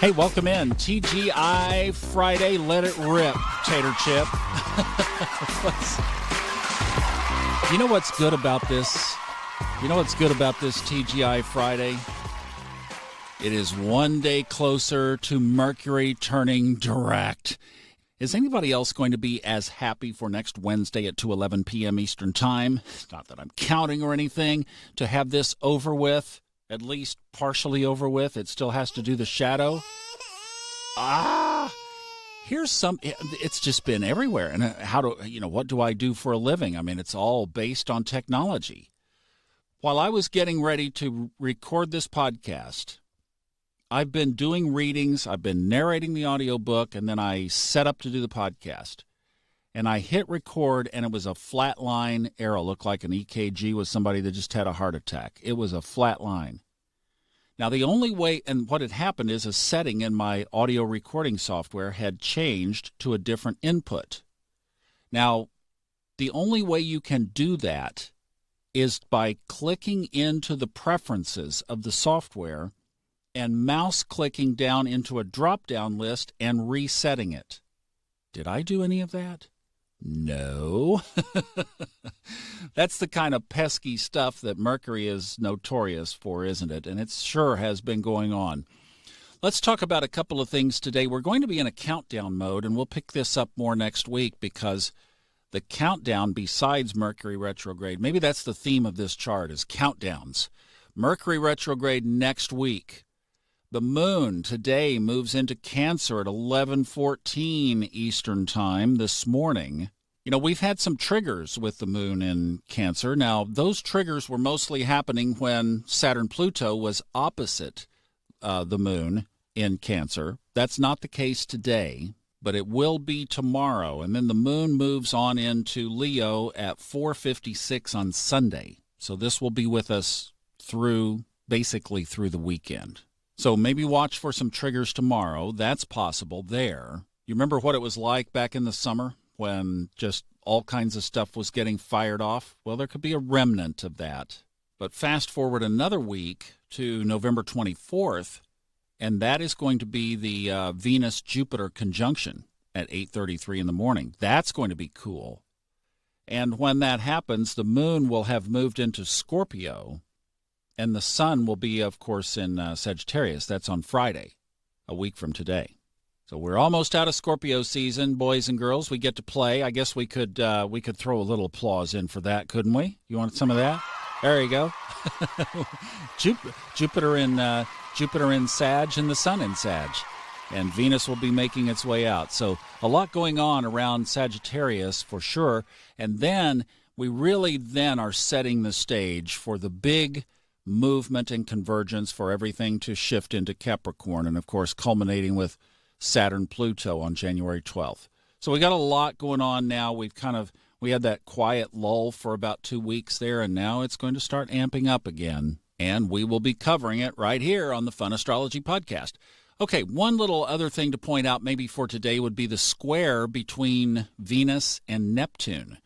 Hey, welcome in. TGI Friday, let it rip, Tater Chip. You know what's good about this? You know what's good about this TGI Friday? It is one day closer to Mercury turning direct. Is anybody else going to be as happy for next Wednesday at 2:11 p.m. Eastern Time? Not that I'm counting or anything. To have this over with, at least partially over with, it still has to do the shadow. Here's some. It's just been everywhere. And what do I do for a living? I mean, it's all based on technology. While I was getting ready to record this podcast, I've been doing readings, I've been narrating the audiobook, and then I set up to do the podcast. And I hit record, and it was a flat line arrow. Looked like an EKG with somebody that just had a heart attack. It was a flat line. Now, the only way, and what had happened is a setting in my audio recording software had changed to a different input. Now, the only way you can do that is by clicking into the preferences of the software and mouse clicking down into a drop-down list and resetting it. Did I do any of that? No. That's the kind of pesky stuff that Mercury is notorious for, isn't it? And it sure has been going on. Let's talk about a couple of things today. We're going to be in a countdown mode, and we'll pick this up more next week because the countdown besides Mercury retrograde, maybe that's the theme of this chart, is countdowns. Mercury retrograde next week. The moon today moves into Cancer at 11:14 Eastern Time this morning. You know, we've had some triggers with the moon in Cancer. Now, those triggers were mostly happening when Saturn-Pluto was opposite the moon in Cancer. That's not the case today, but it will be tomorrow. And then the moon moves on into Leo at 4:56 on Sunday. So this will be with us basically through the weekend. So maybe watch for some triggers tomorrow. That's possible there. You remember what it was like back in the summer when just all kinds of stuff was getting fired off? Well, there could be a remnant of that. But fast forward another week to November 24th, and that is going to be the Venus-Jupiter conjunction at 8:33 in the morning. That's going to be cool. And when that happens, the moon will have moved into Scorpio, and the sun will be, of course, in Sagittarius. That's on Friday, a week from today. So we're almost out of Scorpio season, boys and girls. We get to play. I guess we could throw a little applause in for that, couldn't we? You want some of that? There you go. Jupiter in Sag and the sun in Sag. And Venus will be making its way out. So a lot going on around Sagittarius for sure. And then we really are setting the stage for the big movement and convergence for everything to shift into Capricorn, and of course culminating with Saturn-Pluto on January 12th. So we got a lot going on now. We had that quiet lull for about 2 weeks there, and now it's going to start amping up again, and we will be covering it right here on the Fun Astrology Podcast. Okay, one little other thing to point out maybe for today would be the square between Venus and Neptune.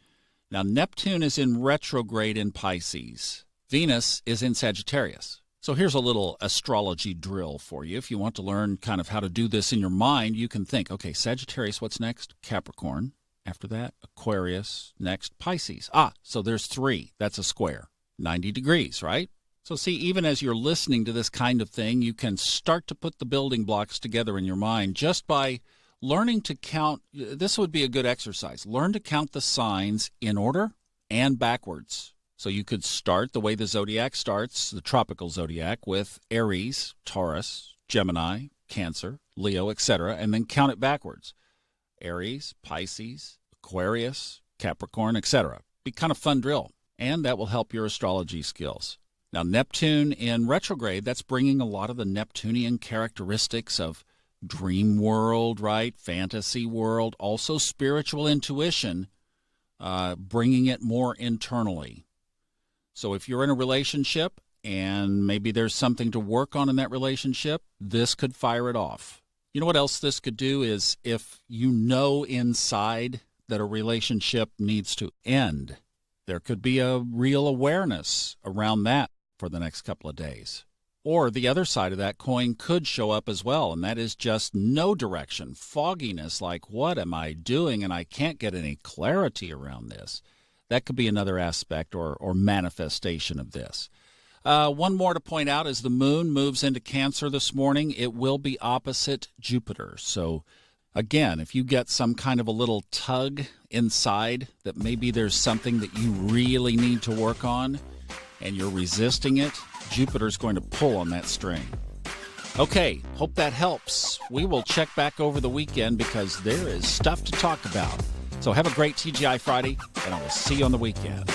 Now, Neptune is in retrograde in Pisces. Venus is in Sagittarius. So here's a little astrology drill for you. If you want to learn kind of how to do this in your mind, you can think, okay, Sagittarius, what's next? Capricorn. After that, Aquarius. Next, Pisces. So there's 3. That's a square. 90 degrees, right? So see, even as you're listening to this kind of thing, you can start to put the building blocks together in your mind just by learning to count. This would be a good exercise. Learn to count the signs in order and backwards. So you could start the way the zodiac starts, the tropical zodiac, with Aries, Taurus, Gemini, Cancer, Leo, etc., and then count it backwards. Aries, Pisces, Aquarius, Capricorn, etc. Be kind of fun drill, and that will help your astrology skills. Now, Neptune in retrograde, that's bringing a lot of the Neptunian characteristics of dream world, right? Fantasy world, also spiritual intuition, bringing it more internally. So if you're in a relationship and maybe there's something to work on in that relationship, this could fire it off. You know what else this could do is if you know inside that a relationship needs to end, there could be a real awareness around that for the next couple of days. Or the other side of that coin could show up as well, and that is just no direction, fogginess, like what am I doing, and I can't get any clarity around this. That could be another aspect or manifestation of this. One more to point out as the moon moves into Cancer this morning, it will be opposite Jupiter. So again, if you get some kind of a little tug inside that maybe there's something that you really need to work on and you're resisting it, Jupiter's going to pull on that string. Okay, hope that helps. We will check back over the weekend because there is stuff to talk about. So have a great TGI Friday, and I will see you on the weekend.